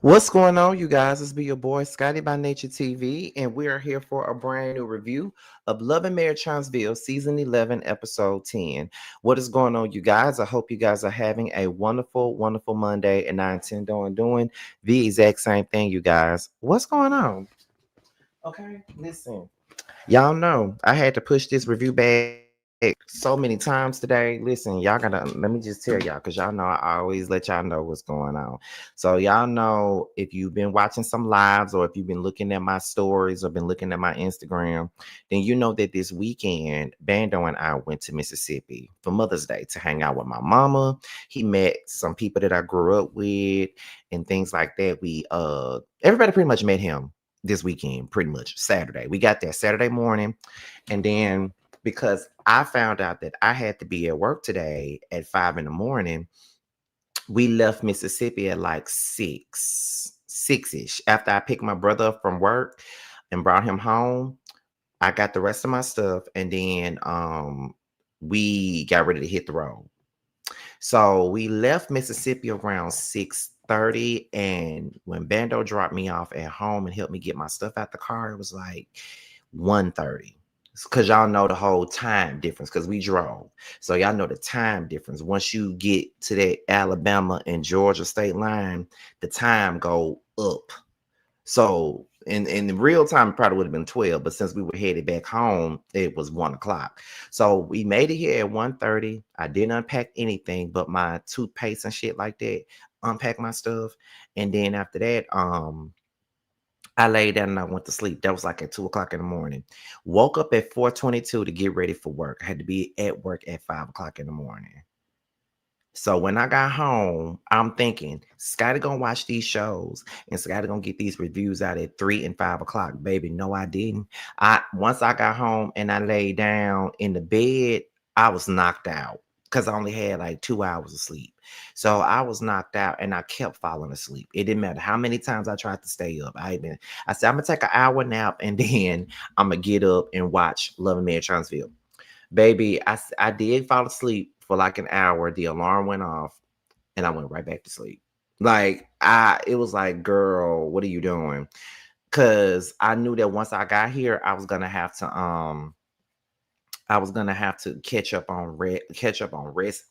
What's going on, you guys? It's be your boy Scotty by Nature TV, and we are here for a brand new review of Love and Marriage Huntsville Season 11, Episode 10. What is going on, you guys? I hope you guys are having a wonderful, wonderful Monday, and I intend on doing the exact same thing, you guys. What's going on? Okay, listen. Y'all know I had to push this review back so many times today. Listen, y'all gotta let me just tell y'all because y'all know I always let y'all know what's going on. So y'all know if you've been watching some lives or if you've been looking at my stories or been looking at my Instagram, then you know that this weekend Bando and I went to Mississippi for Mother's Day to hang out with my mama. He met some people that I grew up with and things like that. We everybody pretty much met him this weekend, pretty much Saturday. We got there Saturday morning, and then because I found out that I had to be at work today at 5 in the morning, we left Mississippi at like 6-ish. After I picked my brother up from work and brought him home, I got the rest of my stuff, and then we got ready to hit the road. So we left Mississippi around 6:30, and when Bando dropped me off at home and helped me get my stuff out the car, it was like 1:30. Because y'all know the whole time difference because we drove. So y'all know the time difference. Once you get to that Alabama and Georgia state line, the time go up. So in real time, it probably would have been 12, but since we were headed back home, it was 1 o'clock. So we made it here at 1:30. I didn't unpack anything but my toothpaste and shit like that. Unpack my stuff. And then after that, I laid down and I went to sleep. That was like at 2 o'clock in the morning. Woke up at 4:22 to get ready for work. I had to be at work at 5 o'clock in the morning. So when I got home, I'm thinking, Scotty gonna watch these shows and Scotty gonna get these reviews out at 3 and 5 o'clock. Baby, no, I didn't. Once I got home and I laid down in the bed, I was knocked out because I only had like 2 hours of sleep. So I was knocked out and I kept falling asleep. It didn't matter how many times I tried to stay up. I said, I'm gonna take an hour nap and then I'm gonna get up and watch Love and Marriage Huntsville. Baby, I did fall asleep for like an hour. The alarm went off and I went right back to sleep. Like it was like, girl, what are you doing? Cause I knew that once I got here, I was gonna have to catch up on rest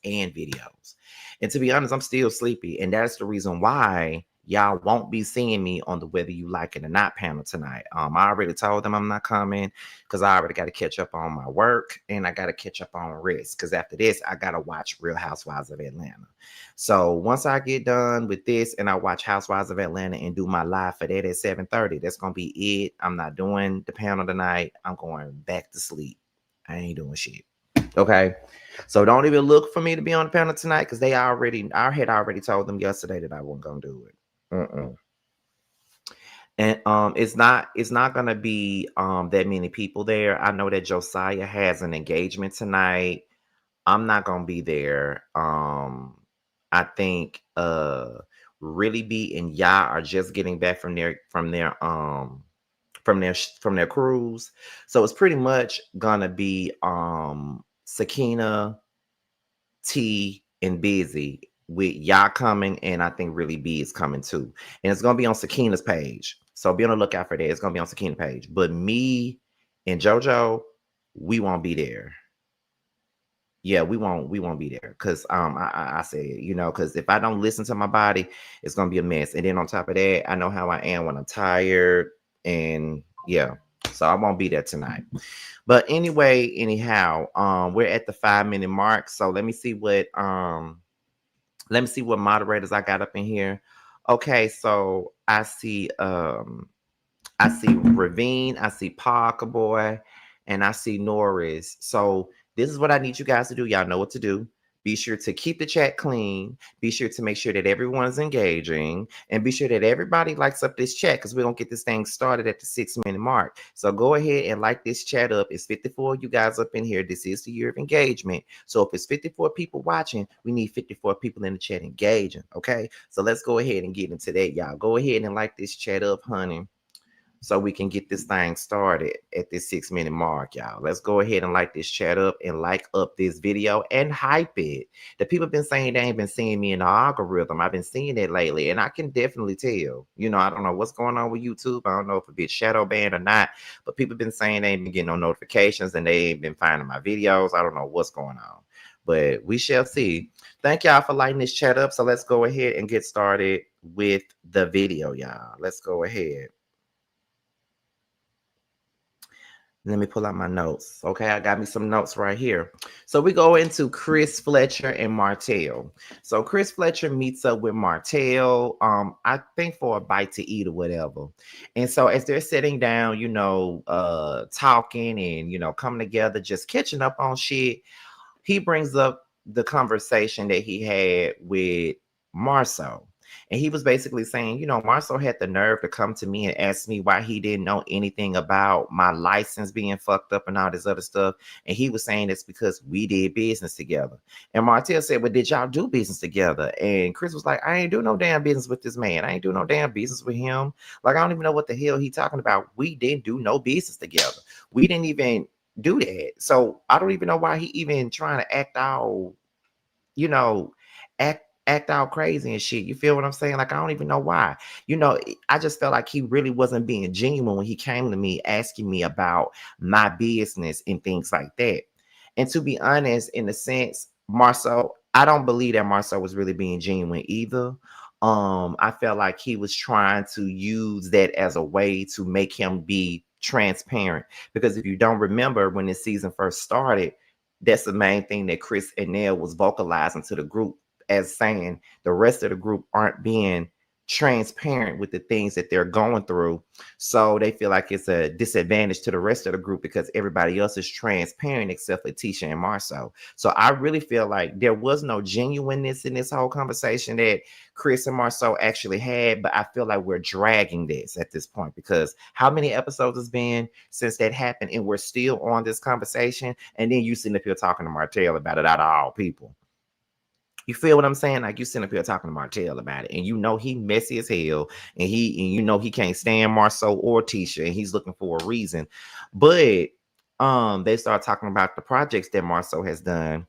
and videos. And to be honest, I'm still sleepy, and that's the reason why y'all won't be seeing me on the Whether You Like It or Not panel tonight. I already told them I'm not coming because I already got to catch up on my work and I got to catch up on rest. Because after this, I gotta watch Real Housewives of Atlanta. So once I get done with this and I watch Housewives of Atlanta and do my live for that at 7:30, that's gonna be it. I'm not doing the panel tonight. I'm going back to sleep. I ain't doing shit. Okay. So don't even look for me to be on the panel tonight because I had already told them yesterday that I wasn't gonna do it. And it's not gonna be that many people there. I know that Josiah has an engagement tonight. I'm not gonna be there. I think Really B and Ya are just getting back from their cruise. So it's pretty much gonna be Sakina, T, and Busy with y'all coming, and I think Really B is coming too. And it's gonna be on Sakina's page. So be on the lookout for that. It's gonna be on Sakina's page. But me and JoJo, we won't be there. Yeah, we won't be there because I said, because if I don't listen to my body, it's gonna be a mess. And then on top of that, I know how I am when I'm tired, and yeah, so I won't be there tonight. But anyway, anyhow, we're at the 5 minute mark. So let me see what moderators I got up in here. Okay, so I see Ravine, I see Parker Boy, and I see Norris. So this is what I need you guys to do. Y'all know what to do. Be sure to keep the chat clean. Be sure to make sure that everyone's engaging, and be sure that everybody likes up this chat because we're gonna get this thing started at the 6 minute mark. So go ahead and like this chat up. It's 54 you guys up in here. This is the year of engagement. So if it's 54 people watching, we need 54 people in the chat engaging. Okay. So let's go ahead and get into that, y'all. Go ahead and like this chat up, honey. so we can get this thing started at this 6 minute mark, y'all. Let's go ahead and like this chat up and like up this video and hype it. The people been saying they ain't been seeing me in the algorithm. I've been seeing it lately, and I can definitely tell. I don't know what's going on with YouTube. I don't know if it be shadow banned or not, but people been saying they ain't been getting no notifications and they ain't been finding my videos. I don't know what's going on, but we shall see. Thank y'all for lighting this chat up. So let's go ahead and get started with the video, y'all. Let's go ahead. Let me pull out my notes. Okay, I got me some notes right here. So we go into Chris Fletcher and Martell. So Chris Fletcher meets up with Martell, I think for a bite to eat or whatever. And so as they're sitting down, talking and coming together, just catching up on shit, he brings up the conversation that he had with Marceau. And he was basically saying, Marceau had the nerve to come to me and ask me why he didn't know anything about my license being fucked up and all this other stuff. And he was saying it's because we did business together. And Martell said, well, did y'all do business together? And Chris was like, I ain't do no damn business with this man. I ain't do no damn business with him. Like, I don't even know what the hell he talking about. We didn't do no business together. We didn't even do that. So I don't even know why he even trying to act all, act out crazy and shit. You feel what I'm saying? Like, I don't even know why. I just felt like he really wasn't being genuine when he came to me asking me about my business and things like that. And to be honest, in a sense, Marceau, I don't believe that Marceau was really being genuine either. I felt like he was trying to use that as a way to make him be transparent. Because if you don't remember when this season first started, that's the main thing that Chris and Nell was vocalizing to the group as saying the rest of the group aren't being transparent with the things that they're going through. So they feel like it's a disadvantage to the rest of the group because everybody else is transparent except for Tisha and Marceau. So I really feel like there was no genuineness in this whole conversation that Chris and Marceau actually had, but I feel like we're dragging this at this point because how many episodes has been since that happened and we're still on this conversation, and then you sitting up here talking to Martell about it out of all people. You feel what I'm saying? Like, you sitting up here talking to Martell about it, and he messy as hell, and he can't stand Marceau or Tisha, and he's looking for a reason. But they start talking about the projects that Marceau has done.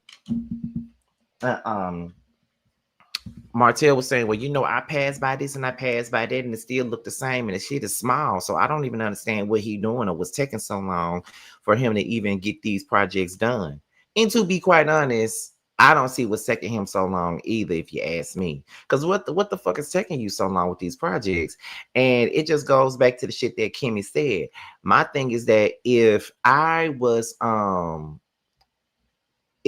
Martell was saying, well, I passed by this and I passed by that, and it still looked the same, and the shit is small. So I don't even understand what he doing or what's taking so long for him to even get these projects done. And to be quite honest, I don't see what's taking him so long either, if you ask me. Because what the fuck is taking you so long with these projects? And it just goes back to the shit that Kimmy said. My thing is that if I was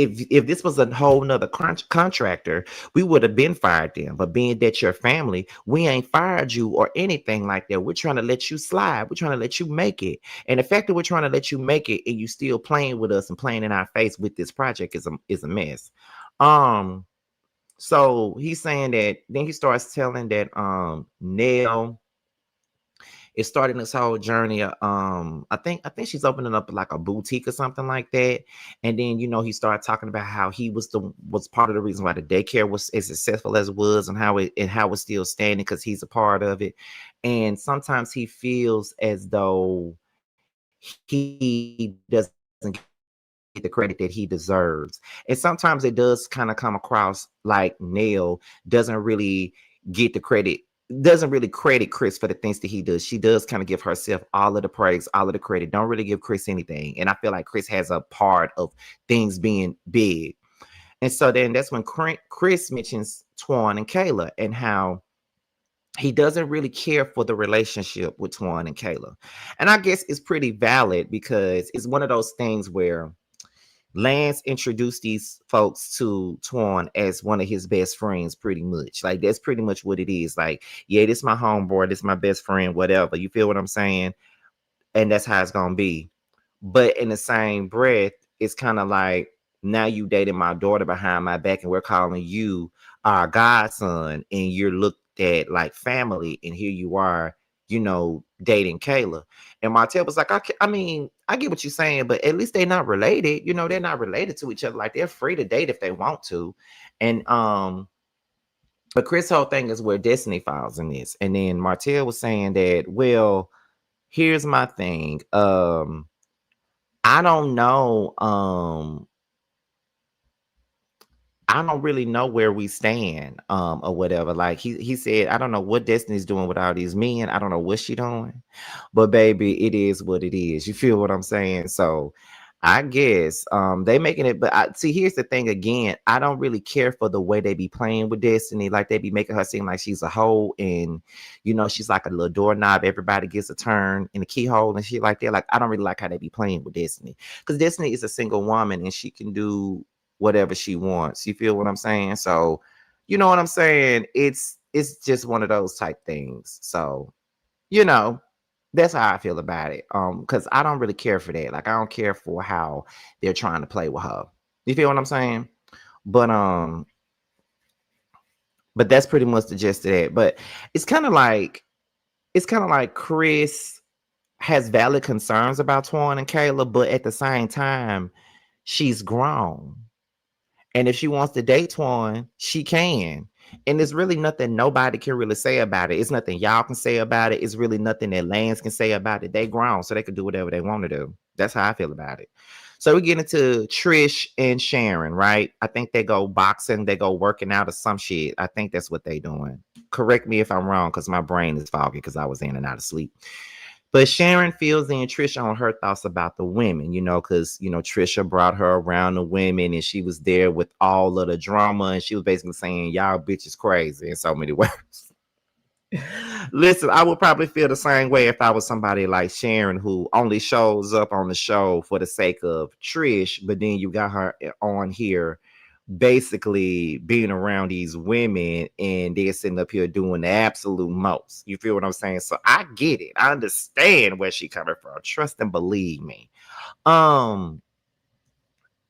if this was a whole nother contractor, we would have been fired them. But being that your family, we ain't fired you or anything like that. We're trying to let you slide. We're trying to let you make it. And the fact that we're trying to let you make it and you still playing with us and playing in our face with this project is a mess. So he's saying that, then he starts telling that Nell is starting this whole journey. I think she's opening up like a boutique or something like that. And then he started talking about how he was part of the reason why the daycare was as successful as it was, and how it's still standing because he's a part of it. And sometimes he feels as though he doesn't get the credit that he deserves. And sometimes it does kind of come across like Nell doesn't really get the credit, doesn't really credit Chris for the things that he does. She does kind of give herself all of the praise, all of the credit, don't really give Chris anything. And I feel like Chris has a part of things being big. And so then that's when Chris mentions Twan and Kayla and how he doesn't really care for the relationship with Twan and Kayla. And I guess it's pretty valid because it's one of those things where Lance introduced these folks to Twan as one of his best friends, pretty much. Like, that's pretty much what it is. Like, yeah, this is my homeboy, this is my best friend, whatever. You feel what I'm saying? And that's how it's gonna be. But in the same breath, it's kind of like, now you dating my daughter behind my back, and we're calling you our godson, and you're looked at like family, and here you are, dating Kayla. And Martell was like, I mean, I get what you're saying, but at least they're not related. They're not related to each other. Like, they're free to date if they want to. And but Chris' whole thing is where Destiny falls in this. And then Martell was saying that, well, Here's my thing. I don't know. I don't really know where we stand, or whatever. Like he said, I don't know what Destiny's doing with all these men. I don't know what she doing, but baby, it is what it is. You feel what I'm saying? So I guess they making it, but I see here's the thing again. I don't really care for the way they be playing with Destiny, like they be making her seem like she's a hoe and she's like a little doorknob. Everybody gets a turn in the keyhole and shit like that. Like I don't really like how they be playing with Destiny. Because Destiny is a single woman and she can do whatever she wants. You feel what I'm saying? So, you know what I'm saying? It's just one of those type things. So, you know, that's how I feel about it. Because I don't really care for that. Like, I don't care for how they're trying to play with her. You feel what I'm saying? But but that's pretty much the gist of that. But it's kind of like Chris has valid concerns about Twan and Kayla, but at the same time, she's grown. And if she wants to date Twan, she can. And there's really nothing nobody can really say about it. It's nothing y'all can say about it. It's really nothing that Lance can say about it. They grown, so they can do whatever they want to do. That's how I feel about it. So we get into Trish and Sharon, right? I think they go boxing, they go working out or some shit. I think that's what they doing. Correct me if I'm wrong, because my brain is foggy because I was in and out of sleep. But Sharon fills in Trisha on her thoughts about the women, because, Trisha brought her around the women and she was there with all of the drama. And she was basically saying, y'all bitches crazy in so many words. Listen, I would probably feel the same way if I was somebody like Sharon who only shows up on the show for the sake of Trish, but then you got her on here basically being around these women and they're sitting up here doing the absolute most. You feel what I'm saying? So I get it. I understand where she coming from. Trust and believe me.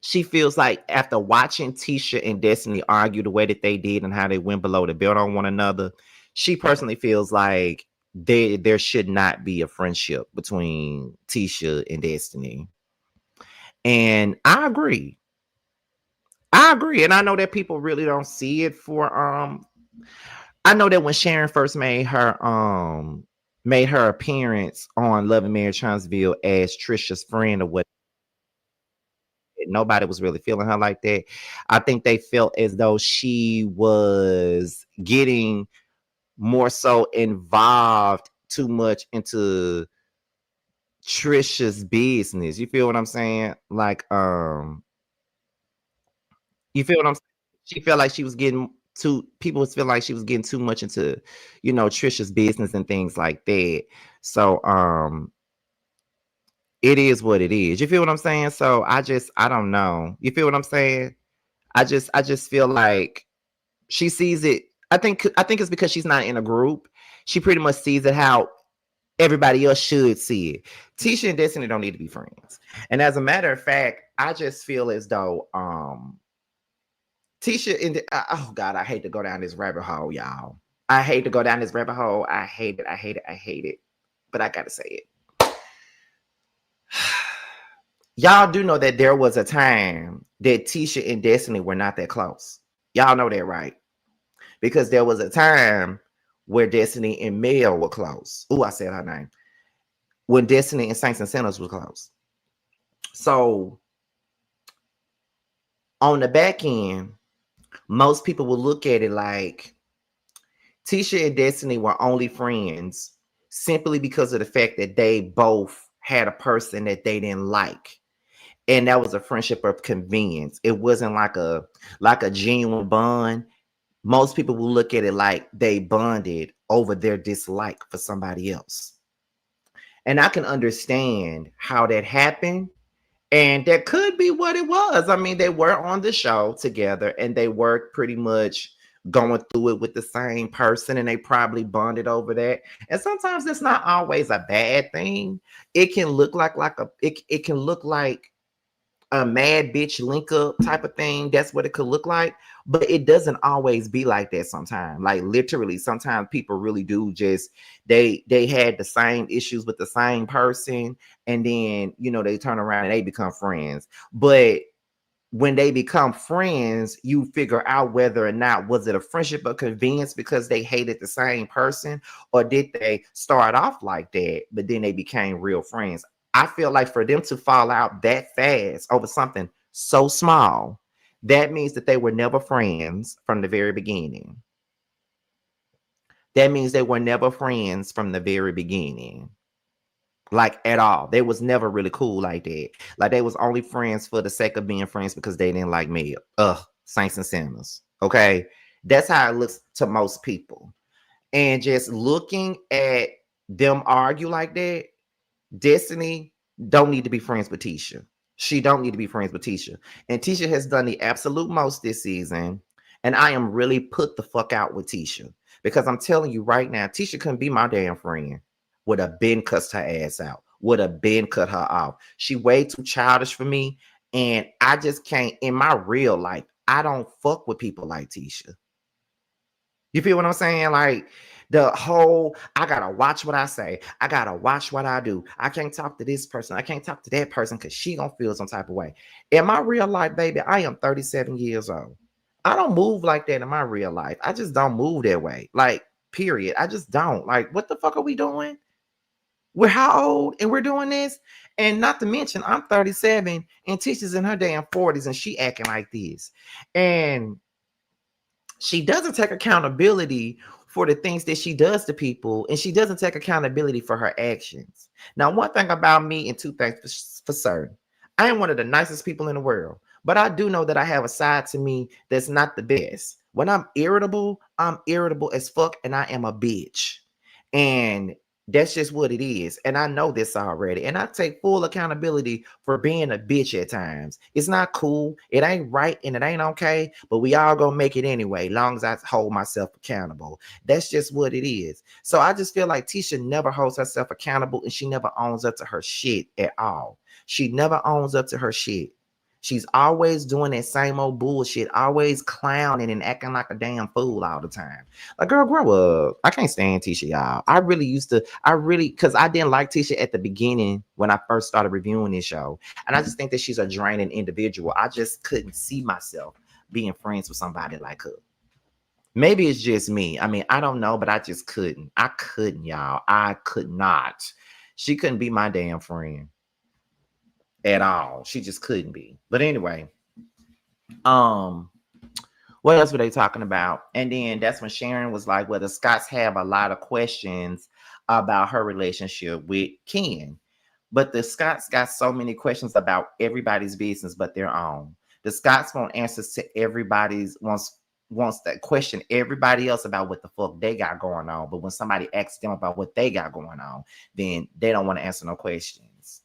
She feels like after watching Tisha and Destiny argue the way that they did and how they went below the belt on one another, she personally feels like there should not be a friendship between Tisha and Destiny. And I agree. And I know that people really don't see it for I know that when Sharon first made her appearance on Love and Marriage Huntsville as Trisha's friend or what, nobody was really feeling her like that. I think they felt as though she was getting more so involved too much into Trisha's business. You feel what I'm saying? Like you feel what I'm saying? She felt like she was getting too people was feeling like she was getting too much into, Trisha's business and things like that. So it is what it is. You feel what I'm saying? So I don't know. You feel what I'm saying? I just feel like she sees it. I think it's because she's not in a group. She pretty much sees it how everybody else should see it. Tisha and Destiny don't need to be friends. And as a matter of fact, I just feel as though Tisha and oh God, I hate to go down this rabbit hole, y'all. I hate to go down this rabbit hole. I hate it. I hate it. I hate it. But I gotta say it. Y'all do know that there was a time that Tisha and Destiny were not that close. Y'all know that, right? Because there was a time where Destiny and Mel were close. Oh, I said her name. When Destiny and Saints and Sinners was close. So on the back end, most people will look at it like Tisha and Destiny were only friends simply because of the fact that they both had a person that they didn't like. And that was a friendship of convenience. It wasn't like a genuine bond. Most people will look at it like they bonded over their dislike for somebody else. And I can understand how that happened. And that could be what it was. I mean, they were on the show together and they were pretty much going through it with the same person and they probably bonded over that. And sometimes it's not always a bad thing. It can look it can look like a mad bitch link up type of thing. That's what it could look like. But it doesn't always be like that sometimes. Like literally, sometimes people really do just they had the same issues with the same person, and then they turn around and they become friends. But when they become friends, you figure out whether or not was it a friendship or convenience because they hated the same person, or did they start off like that, but then they became real friends. I feel like for them to fall out that fast over something so small, that means that they were never friends from the very beginning. That means they were never friends from the very beginning. Like at all. They was never really cool like that. Like they was only friends for the sake of being friends because they didn't like me. Ugh, saints and sinners. Okay. That's how it looks to most people. And just looking at them argue like that, Destiny don't need to be friends with Tisha. She don't need to be friends with Tisha. And Tisha has done the absolute most this season. And I am really put the fuck out with Tisha. Because I'm telling you right now, Tisha couldn't be my damn friend. Would have been cussed her ass out. Would have been cut her off. She way too childish for me. And I just can't, in my real life, I don't fuck with people like Tisha. You feel what I'm saying? Like the whole, I gotta watch what I say. I gotta watch what I do. I can't talk to this person. I can't talk to that person because she gonna feel some type of way. In my real life, baby, I am 37 years old. I don't move like that in my real life. I just don't move that way. Like, period. I just don't. Like, what the fuck are we doing? We're how old and we're doing this? And not to mention, I'm 37 and Tisha's in her damn 40s and she acting like this. And she doesn't take accountability for the things that she does to people, and she doesn't take accountability for her actions. Now, one thing about me, and two things for certain, I am one of the nicest people in the world, but I do know that I have a side to me that's not the best. When I'm irritable as fuck, and I am a bitch. And that's just what it is. And I know this already. And I take full accountability for being a bitch at times. It's not cool. It ain't right and it ain't okay. But we all gonna make it anyway, long as I hold myself accountable. That's just what it is. So I just feel like Tisha never holds herself accountable and she never owns up to her shit at all. She never owns up to her shit. She's always doing that same old bullshit, always clowning and acting like a damn fool all the time. Like, girl, grow up. I can't stand Tisha, y'all. Because I didn't like Tisha at the beginning when I first started reviewing this show. And I just think that she's a draining individual. I just couldn't see myself being friends with somebody like her. Maybe it's just me. I mean, I don't know, but I just couldn't. I couldn't, y'all. I could not. She couldn't be my damn friend at all. She just couldn't be. But anyway, what else were they talking about? And then that's when Sharon was like, well, the Scotts have a lot of questions about her relationship with Ken. But the Scotts got so many questions about everybody's business but their own. The Scotts want answers to everybody's wants to question everybody else about what the fuck they got going on. But when somebody asks them about what they got going on, then they don't want to answer no questions.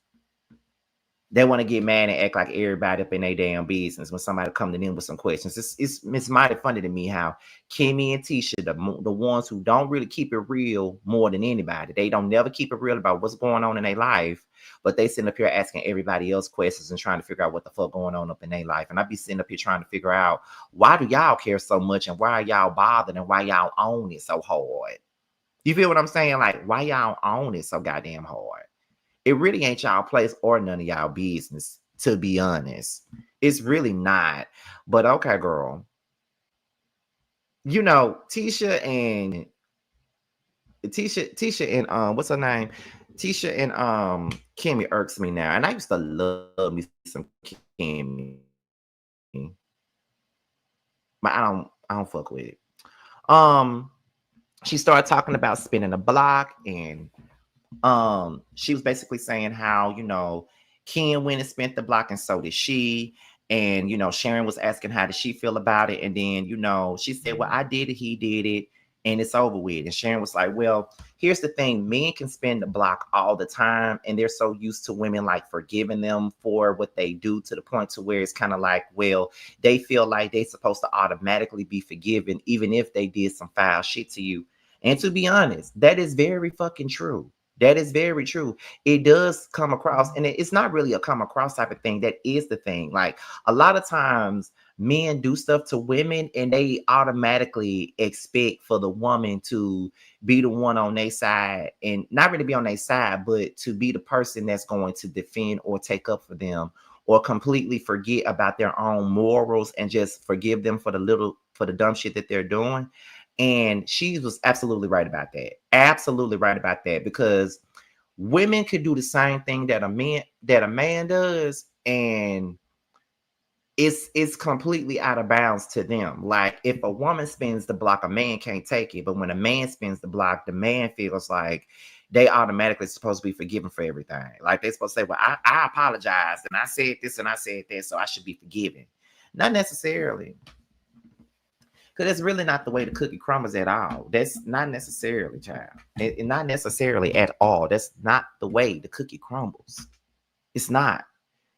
They want to get mad and act like everybody up in their damn business when somebody comes to them with some questions. It's mighty funny to me how Kimmy and Tisha, the ones who don't really keep it real more than anybody, they don't never keep it real about what's going on in their life, but they sitting up here asking everybody else questions and trying to figure out what the fuck going on up in their life. And I be sitting up here trying to figure out, why do y'all care so much and why are y'all bothered and why y'all own it so hard? You feel what I'm saying? Like, why y'all own it so goddamn hard? It really ain't y'all place or none of y'all business, to be honest. It's really not. But okay, girl. You know, Tisha and what's her name? Tisha and Kimmy irks me now. And I used to love me some Kimmy. But I don't fuck with it. She started talking about spinning a block, and she was basically saying how, you know, Ken went and spent the block and so did she. And, you know, Sharon was asking how did she feel about it. And then, you know, she said, well, I did it, he did it, and it's over with. And Sharon was like, well, here's the thing. Men can spin the block all the time, and they're so used to women like forgiving them for what they do to the point to where it's kind of like, well, they feel like they're supposed to automatically be forgiven even if they did some foul shit to you. And to be honest, that is very fucking true. That is very true. It does come across, and it's not really a come across type of thing. That is the thing. Like, a lot of times men do stuff to women and they automatically expect for the woman to be the one on their side, and not really be on their side, but to be the person that's going to defend or take up for them or completely forget about their own morals and just forgive them for the dumb shit that they're doing. And she was absolutely right about that. Absolutely right about that, because women could do the same thing that a man does, and it's completely out of bounds to them. Like, if a woman spins the block, a man can't take it. But when a man spins the block, the man feels like they automatically supposed to be forgiven for everything. Like, they're supposed to say, well, I apologized and I said this and I said that, so I should be forgiven. Not necessarily. Because it's really not the way the cookie crumbles at all. That's not necessarily, child. Not necessarily at all. That's not the way the cookie crumbles. It's not.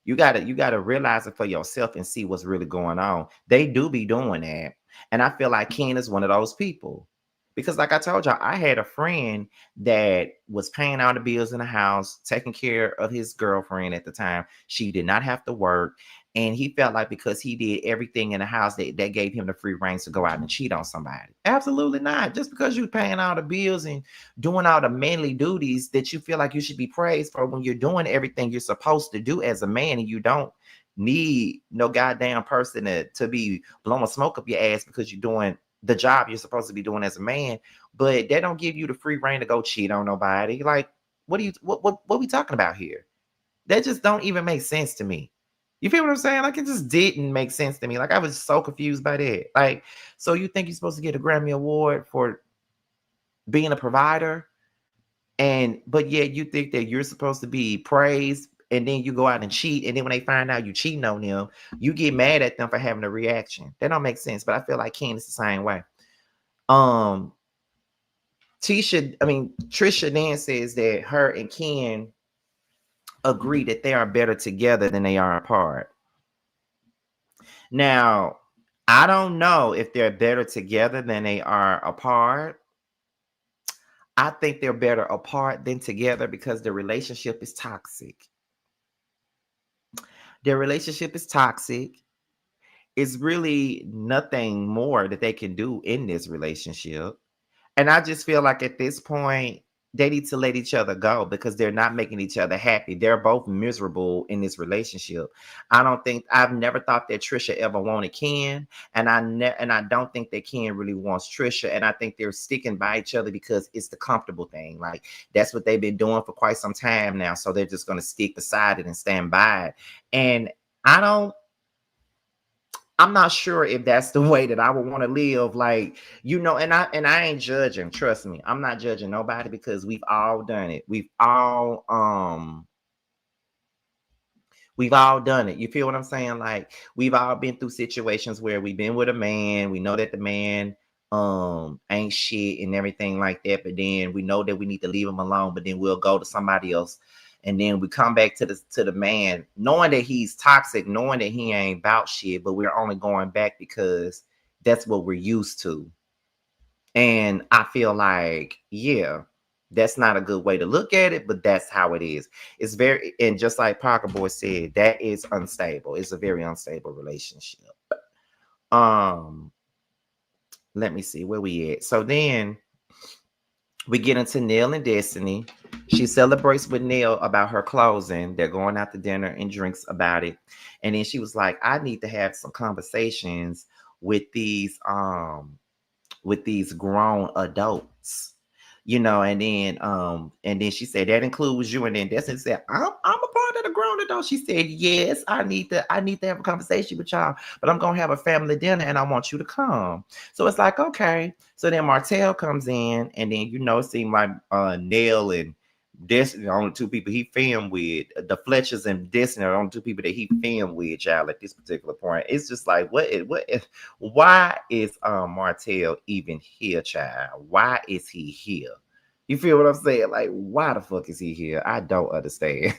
You gotta realize it for yourself and see what's really going on. They do be doing that. And I feel like Ken is one of those people. Because like I told y'all, I had a friend that was paying all the bills in the house, taking care of his girlfriend at the time. She did not have to work. And he felt like because he did everything in the house, that gave him the free reins to go out and cheat on somebody. Absolutely not. Just because you're paying all the bills and doing all the manly duties that you feel like you should be praised for, when you're doing everything you're supposed to do as a man, and you don't need no goddamn person to be blowing smoke up your ass because you're doing the job you're supposed to be doing as a man. But they don't give you the free reign to go cheat on nobody. Like, what we talking about here? That just don't even make sense to me. You feel what I'm saying? Like, it just didn't make sense to me. Like, I was so confused by that. Like, so you think you're supposed to get a Grammy Award for being a provider, but yet you think that you're supposed to be praised, and then you go out and cheat, and then when they find out you cheating on them, you get mad at them for having a reaction. That don't make sense. But I feel like Ken is the same way. Trisha then says that her and Ken agree that they are better together than they are apart. Now, I don't know if they're better together than they are apart. I think they're better apart than together because the relationship is toxic. Their relationship is toxic. It's really nothing more that they can do in this relationship. And I just feel like at this point, they need to let each other go because they're not making each other happy. They're both miserable in this relationship. I've never thought that Trisha ever wanted Ken, and I don't think that Ken really wants Trisha. And I think they're sticking by each other because it's the comfortable thing. Like, that's what they've been doing for quite some time now. So they're just going to stick beside it and stand by it. And I'm not sure if that's the way that I would want to live. Like, and I ain't judging. Trust me, I'm not judging nobody because we've all done it. We've all done it. You feel what I'm saying? Like, we've all been through situations where we've been with a man. We know that the man ain't shit and everything like that, but then we know that we need to leave him alone, but then we'll go to somebody else. And then we come back to the man, knowing that he's toxic, knowing that he ain't about shit, but we're only going back because that's what we're used to. And I feel like, yeah, that's not a good way to look at it, but that's how it is. And just like Parker Boy said, that is unstable. It's a very unstable relationship. Let me see where we at. So then we get into Neil and Destiny. She celebrates with Neil about her closing. They're going out to dinner and drinks about it. And then she was like, I need to have some conversations with these grown adults. And then she said that includes you. And then Destiny said, I'm a part of the grown adults. She said, yes, I need to have a conversation with y'all, but I'm gonna have a family dinner and I want you to come. So it's like, okay. So then Martell comes in, and then it seemed like Nell and Destiny are the only two people he filmed with. The Fletchers and Destiny are the only two people that he filmed with, y'all, at this particular point. It's just like, why is Martell even here, child? Why is he here? You feel what I'm saying? Like, why the fuck is he here? I don't understand.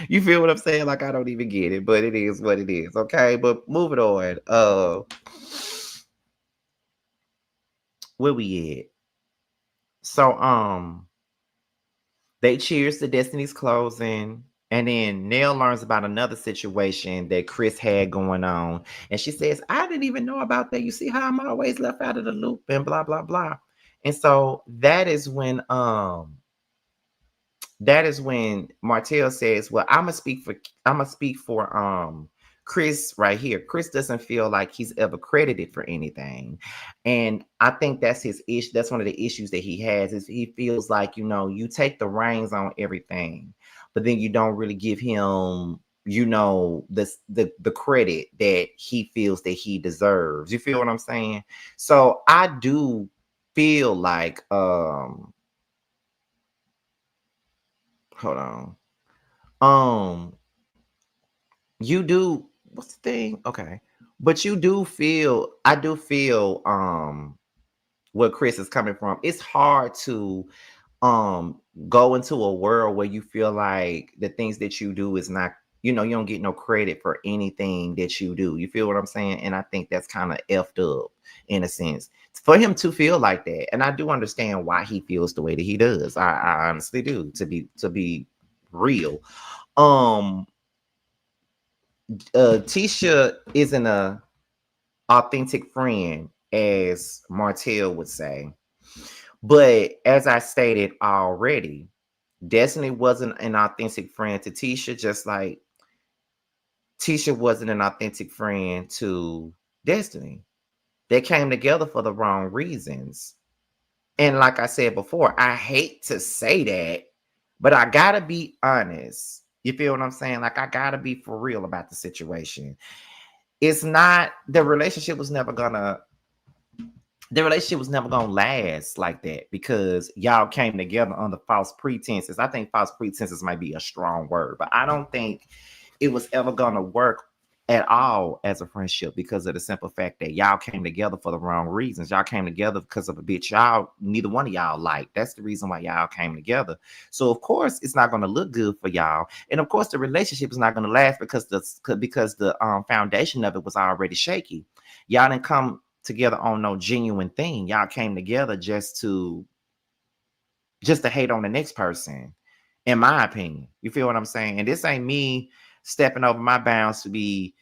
You feel what I'm saying? Like, I don't even get it, but it is what it is. Okay, but moving on. Where we at? So they cheers to Destiny's closing. And then Nell learns about another situation that Chris had going on. And she says, I didn't even know about that. You see how I'm always left out of the loop and blah, blah, blah. And so that is when that is when Martell says, "Well, I'm gonna speak for Chris right here. Chris doesn't feel like he's ever credited for anything." And I think that's his issue. That's one of the issues that he has, is he feels like, you take the reins on everything, but then you don't really give him, the credit that he feels that he deserves. You feel what I'm saying? So I do feel like, hold on. Um, you do, what's the thing? Okay. But I do feel where Chris is coming from. It's hard to go into a world where you feel like the things that you do is not, you don't get no credit for anything that you do. You feel what I'm saying? And I think that's kind of effed up in a sense for him to feel like that. And I do understand why he feels the way that he does. I honestly do, to be real. Um Tisha isn't a authentic friend, as Martell would say. But as I stated already, Destiny wasn't an authentic friend to Tisha, just like Tisha wasn't an authentic friend to Destiny. They came together for the wrong reasons. And like I said before, I hate to say that, but I gotta be honest. You feel what I'm saying? Like, I gotta be for real about the situation. It's not, the relationship was never gonna last like that, because y'all came together under false pretenses. I think false pretenses might be a strong word, but I don't think it was ever gonna work at all as a friendship, because of the simple fact that y'all came together for the wrong reasons. Y'all came together because of a bitch y'all, neither one of y'all like. That's the reason why y'all came together. So of course it's not gonna look good for y'all, and of course the relationship is not gonna last, because the foundation of it was already shaky. Y'all didn't come together on no genuine thing. Y'all came together just to hate on the next person, in my opinion. You feel what I'm saying? And this ain't me stepping over my bounds to be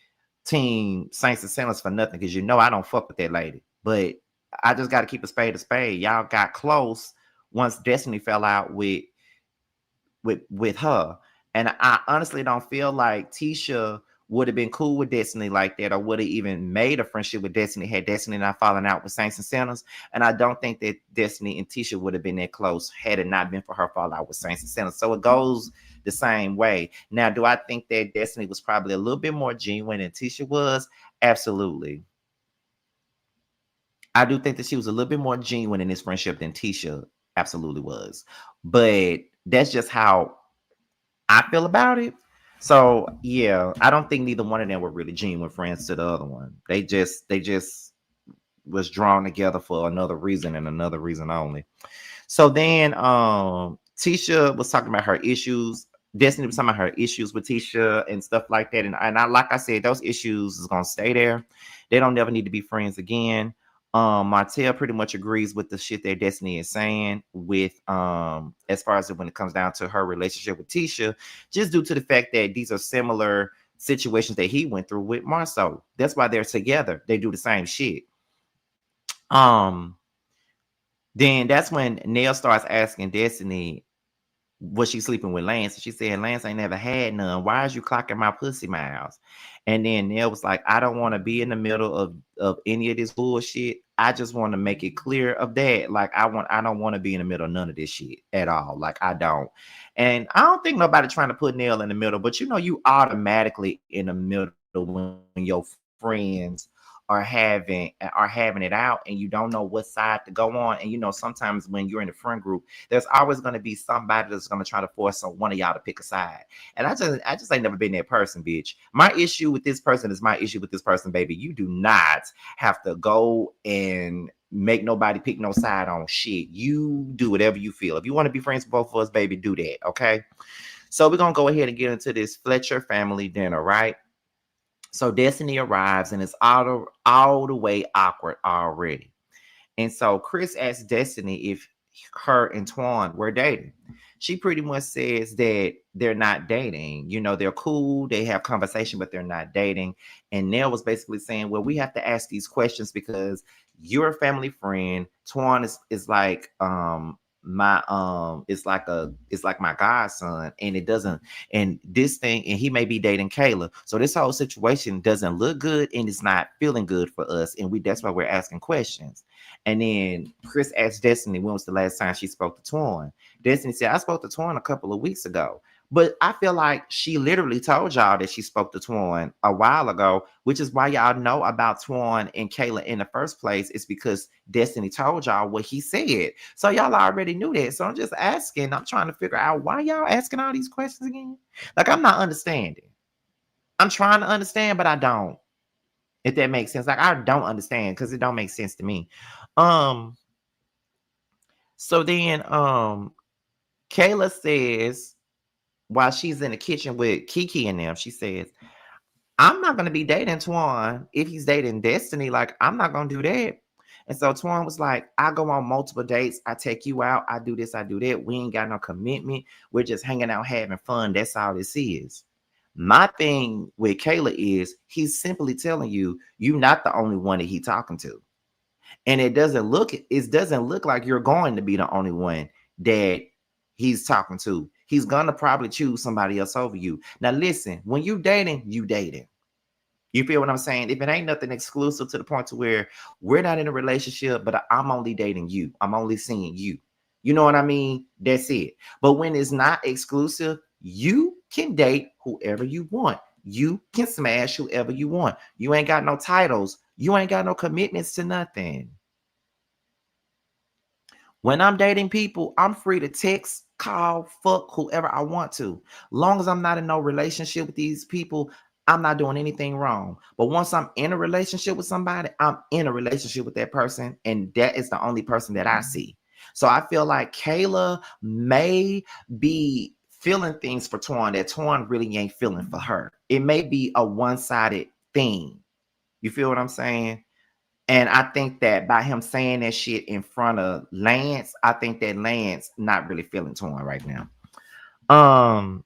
team Saints and Sinners for nothing, because I don't fuck with that lady. But I just got to keep a spade a spade. Y'all got close once Destiny fell out with her. And I honestly don't feel like Tisha would have been cool with Destiny like that, or would have even made a friendship with Destiny had Destiny not fallen out with Saints and Sinners. And I don't think that Destiny and Tisha would have been that close had it not been for her fallout with Saints and Sinners. So it goes the same way. Now, do I think that Destiny was probably a little bit more genuine than Tisha was? Absolutely. I do think that she was a little bit more genuine in this friendship than Tisha absolutely was. But that's just how I feel about it. So yeah, I don't think neither one of them were really genuine friends to the other one. They just was drawn together for another reason, and another reason only. So then Tisha was talking about her issues. Destiny was talking about her issues with Tisha and stuff like that. And I, like I said, those issues is gonna stay there. They don't never need to be friends again. Martell pretty much agrees with the shit that Destiny is saying, with as far as when it comes down to her relationship with Tisha, just due to the fact that these are similar situations that he went through with Marceau. That's why they're together. They do the same shit. Um, then that's when Nell starts asking Destiny, was she sleeping with Lance? And she said, Lance ain't never had none. Why is you clocking my pussy miles? And then Nell was like, I don't want to be in the middle of any of this bullshit. I just want to make it clear of that. Like, I don't want to be in the middle of none of this shit at all. Like, I don't. And I don't think nobody trying to put Nell in the middle, but you automatically in the middle when your friends are having it out, and you don't know what side to go on. And sometimes when you're in the friend group, there's always going to be somebody that's going to try to force one of y'all to pick a side. And I just ain't never been that person, bitch. My issue with this person is my issue with this person, baby. You do not have to go and make nobody pick no side on shit. You do whatever you feel. If you want to be friends with both of us, baby, do that. Okay. So we're gonna go ahead and get into this Fletcher family dinner, right? So Destiny arrives, and it's all the way awkward already. And so Chris asked Destiny if her and Twan were dating. She pretty much says that they're not dating. They're cool, they have conversation, but they're not dating. And Nell was basically saying, well, we have to ask these questions because you're a family friend. Twan is like it's like my godson, and it doesn't, and this thing, and he may be dating Kayla, so this whole situation doesn't look good and it's not feeling good for us, and that's why we're asking questions. And then Chris asked Destiny when was the last time she spoke to Twan. Destiny said, I spoke to Twan a couple of weeks ago. But I feel like she literally told y'all that she spoke to Twan a while ago, which is why y'all know about Twan and Kayla in the first place. It's because Destiny told y'all what he said. So y'all already knew that. So I'm just asking. I'm trying to figure out why y'all asking all these questions again. Like, I'm not understanding. I'm trying to understand, but I don't. If that makes sense. Like, I don't understand because it don't make sense to me. So then Kayla says, while she's in the kitchen with Kiki and them, she says, I'm not going to be dating Twan if he's dating Destiny. Like, I'm not going to do that. And so Twan was like, I go on multiple dates. I take you out. I do this. I do that. We ain't got no commitment. We're just hanging out, having fun. That's all this is. My thing with Kayla is he's simply telling you, you're not the only one that he's talking to. And it doesn't look like you're going to be the only one that he's talking to. He's gonna probably choose somebody else over you. Now listen, when you dating, you dating. You feel what I'm saying? If it ain't nothing exclusive to the point to where we're not in a relationship, but I'm only dating you, I'm only seeing you. You know what I mean? That's it. But when it's not exclusive, you can date whoever you want. You can smash whoever you want. You ain't got no titles. You ain't got no commitments to nothing. When I'm dating people, I'm free to text, call, fuck whoever I want to. Long as I'm not in no relationship with these people, I'm not doing anything wrong. But once I'm in a relationship with somebody, I'm in a relationship with that person, and that is the only person that I see. So I feel like Kayla may be feeling things for Twan that Twan really ain't feeling for her. It may be a one-sided thing. You feel what I'm saying? And I think that by him saying that shit in front of Lance, I think that Lance not really feeling Twan right now.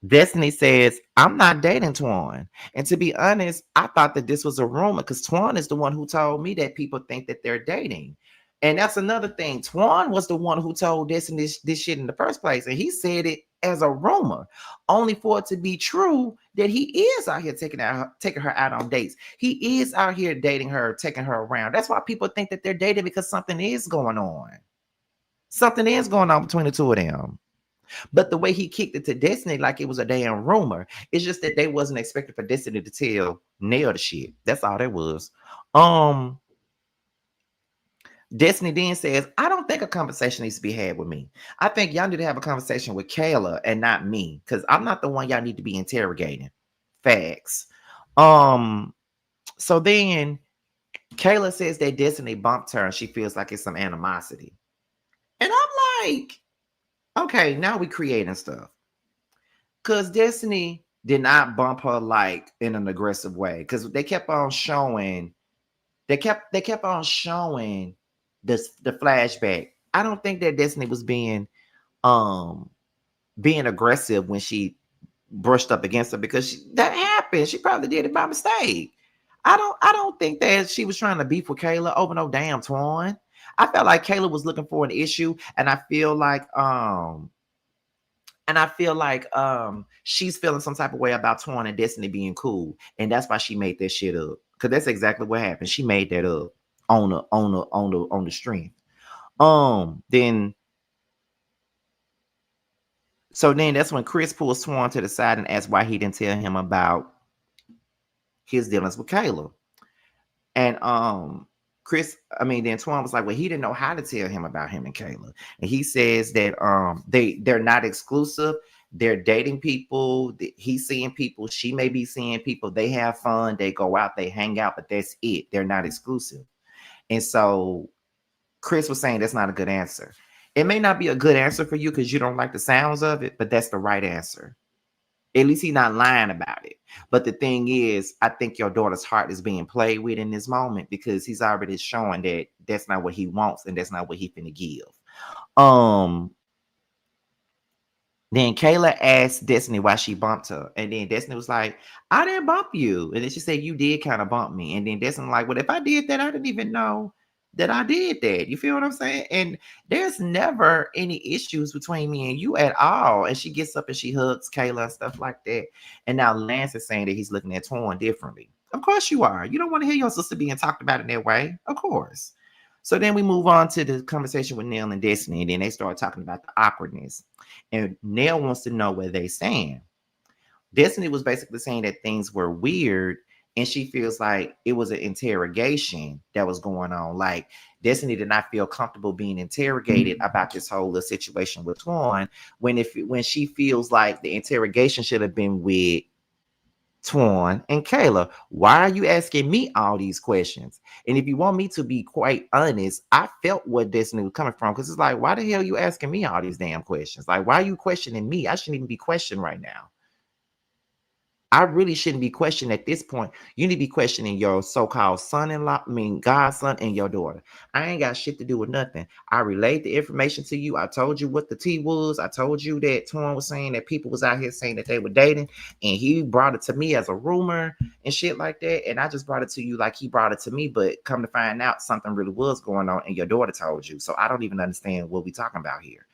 Destiny says, I'm not dating Twan. And to be honest, I thought that this was a rumor because Twan is the one who told me that people think that they're dating. And that's another thing. Twan was the one who told Destiny this shit in the first place. And he said it as a rumor, only for it to be true that he is out here taking her out on dates. He is out here dating her, taking her around. That's why people think that they're dating, because something is going on. Something is going on between the two of them. But the way he kicked it to Destiny like it was a damn rumor, it's just that they wasn't expecting for Destiny to tell Nail the shit. That's all that was. Destiny then says, I don't think a conversation needs to be had with me. I think y'all need to have a conversation with Kayla and not me, because I'm not the one y'all need to be interrogating. Facts. So then Kayla says that Destiny bumped her and she feels like it's some animosity. And I'm like, okay, now we creating stuff. Because Destiny did not bump her like in an aggressive way. Because they kept on showing, they kept on showing the flashback. I don't think that Destiny was being aggressive when she brushed up against her, because that happened. She probably did it by mistake. I don't think that she was trying to beef with Kayla over no damn Twan. I felt like Kayla was looking for an issue, and I feel like she's feeling some type of way about Twan and Destiny being cool, and that's why she made that shit up. Because that's exactly what happened. She made that up on the stream. Then that's when Chris pulls Twan to the side and asks why he didn't tell him about his dealings with Kayla. And then Twan was like, well, he didn't know how to tell him about him and Kayla. And he says that they're not exclusive. They're dating people. He's seeing people. She may be seeing people. They have fun. They go out. They hang out. But that's it. They're not exclusive. And so Chris was saying that's not a good answer. It may not be a good answer for you because you don't like the sounds of it, but that's the right answer. At least he's not lying about it. But the thing is, I think your daughter's heart is being played with in this moment, because he's already showing that that's not what he wants and that's not what he's finna give. Then Kayla asked Destiny why she bumped her. And then Destiny was like, I didn't bump you. And then she said, you did kind of bump me. And then Destiny was like, well, if I did that, I didn't even know. that I did that. You feel what I'm saying? And there's never any issues between me and you at all. And she gets up and she hugs Kayla and stuff like that. And now Lance is saying that he's looking at Torn differently. Of course you are. You don't want to hear your sister being talked about in that way. Of course. So then we move on to the conversation with Neil and Destiny. And then they start talking about the awkwardness. And Neil wants to know where they stand. Destiny was basically saying that things were weird. And she feels like it was an interrogation that was going on. Like Destiny did not feel comfortable being interrogated about this whole little situation with Twan. When she feels like the interrogation should have been with Twan and Kayla. Why are you asking me all these questions? And if you want me to be quite honest, I felt where Destiny was coming from, because it's like, why the hell are you asking me all these damn questions? Like, why are you questioning me? I shouldn't even be questioned right now. I really shouldn't be questioned at this point. You need to be questioning your so-called son-in-law, godson, and your daughter. I ain't got shit to do with nothing. I relayed the information to you. I told you what the tea was. I told you that Torn was saying that people was out here saying that they were dating, and he brought it to me as a rumor and shit like that. And I just brought it to you like he brought it to me, but come to find out something really was going on, and your daughter told you. So I don't even understand what we talking about here.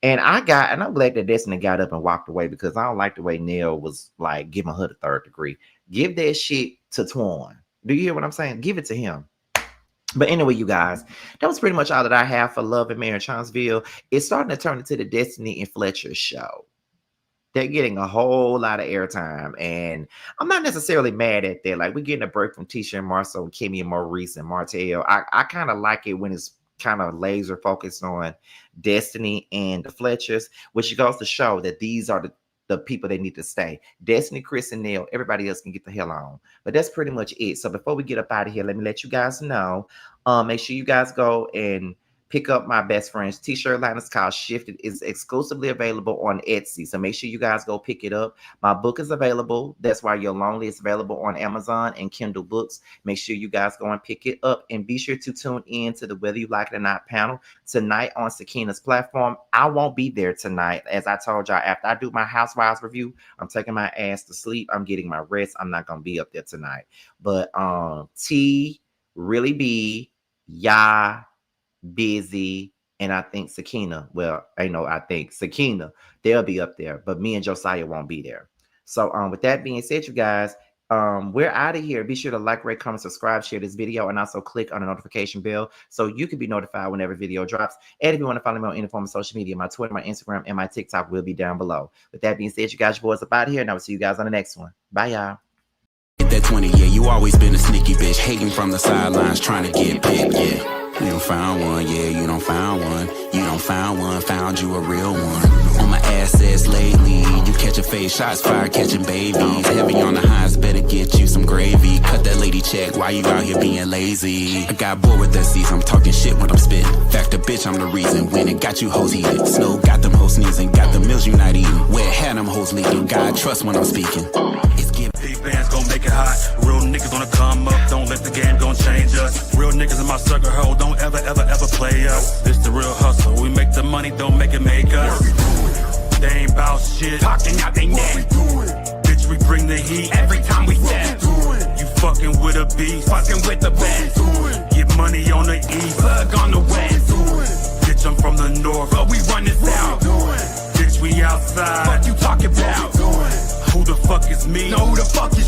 And I'm glad that Destiny got up and walked away, because I don't like the way Neil was like giving her the third degree. Give that shit to Twan. Do you hear what I'm saying? Give it to him. But anyway, you guys, that was pretty much all that I have for Love and Marriage Huntsville. It's starting to turn into the Destiny and Fletcher show. They're getting a whole lot of airtime, and I'm not necessarily mad at that. Like, we're getting a break from Tisha and Marcel, and Kimmy and Maurice and Martell. I kind of like it when it's kind of laser focused on Destiny and the Fletchers, which goes to show that these are the people that need to stay. Destiny, Chris, and Neil. Everybody else can get the hell on. But that's pretty much it. So before we get up out of here, let me let you guys know. Make sure you guys go and pick up my best friend's t-shirt line. It's called Shifted. It's exclusively available on Etsy, so make sure you guys go pick it up. My book is available. That's Why You're Lonely. It's available on Amazon and Kindle Books. Make sure you guys go and pick it up, and be sure to tune in to the Whether You Like It or Not panel tonight on Sakina's platform. I won't be there tonight. As I told y'all, after I do my Housewives review, I'm taking my ass to sleep. I'm getting my rest. I'm not gonna be up there tonight. But T, Really B, Ya, Busy, and I think Sakina. Well, I think Sakina, they'll be up there, but me and Josiah won't be there. So with that being said, you guys, we're out of here. Be sure to like, rate, comment, subscribe, share this video, and also click on the notification bell so you can be notified whenever video drops. And if you want to follow me on any form of social media, my Twitter, my Instagram, and my TikTok will be down below. With that being said, you guys, your boys up out of here, and I will see you guys on the next one. Bye, y'all. Get that 20, yeah, you always been a sneaky bitch, hating from the sidelines, trying to get picked, yeah. You don't found one, yeah, you don't found one. You don't found one, found you a real one. On my assets lately, you catch a face, shots fired, catching babies. Heavy on the highs, better get you some gravy. Cut that lady check, why you out here being lazy? I got bored with that season, I'm talking shit when I'm spitting. Fact, a bitch, I'm the reason. When it got you hoes heated. Snow got them hoes sneezing, got the meals you not eating. Wet had them hoes leaking, God trust when I'm speaking. It's giving. These bands gon' make it hot. Real niggas gonna come up. Don't let the game gon' change us. Real niggas in my circle, ho. Don't ever play us. This the real hustle. We make the money, don't make it make us. They ain't bout shit. Talking out they neck. Bitch, we bring the heat every time we step. You fucking with a beast. Fucking with the best. Get money on the east. Plug on the west. Bitch, I'm from the north. But we run this out. Bitch, we outside. Fuck you talking about? Who the fuck is me? Know who the fuck is